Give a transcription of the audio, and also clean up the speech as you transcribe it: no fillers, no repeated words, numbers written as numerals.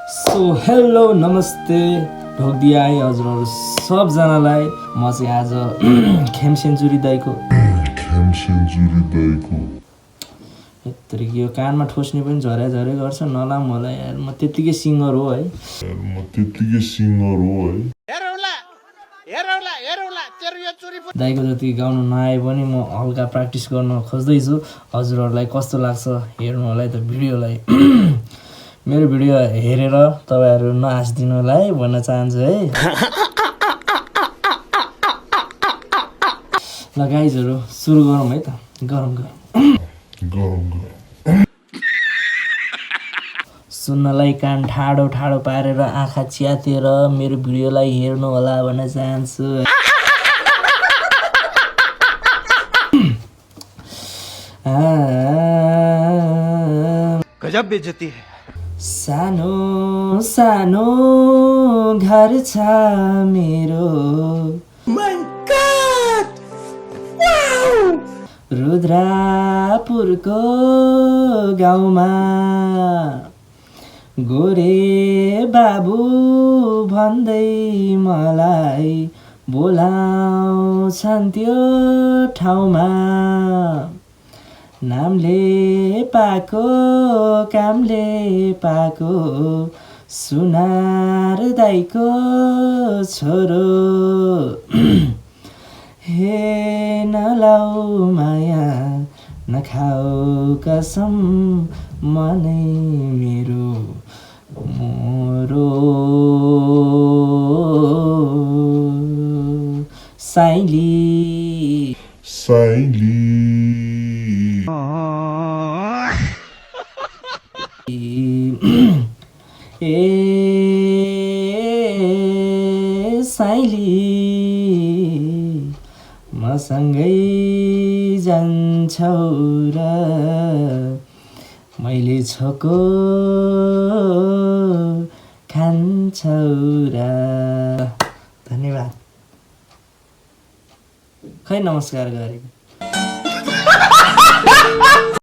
so hello नमस्ते ढोकदिया है हजुरहरू सबजनालाई म चाहिँ आज खेम सेन्चुरी दाइको यत्रो यो कानमा ठोस्ने पनि झरे गर्छ नलाम होला यार म त्यतिकै सिङ्गर हो है दाइको जति गाउनु नआए पनि म हल्का प्र्याक्टिस गर्न खोज्दैछु हजुरहरूलाई कस्तो लाग्छ हेर्नु होला है त भिडियोलाई मेरो भिडियो हेरेर तपाईहरु नहाँसिदिनु होला है भन्न चाहन्छु है ल गाइजहरु सुरु गरौँ है त गरम सुन्नलाई कान ठाडो ठाडो पारेर आँखा च्यातेर मेरो भिडियोलाई हेर्नु होला भन्न चाहन्छु गजब बेइज्जती है सानो सानो घर छ मेरो रुद्रापुरको गाउँमा गोरे बाबु भन्दै मलाई बोलाउँछन् त्यो ठाउँमा नामले पाको कामले पाको सुनार दाइको छोरो हे नलाउ माया नखाऊ कसम मनै मेरो मोरो साइली साइली मसँगै जान्छौ र मैले छोको खान्छौ र धन्यवाद खै नमस्कार गरेको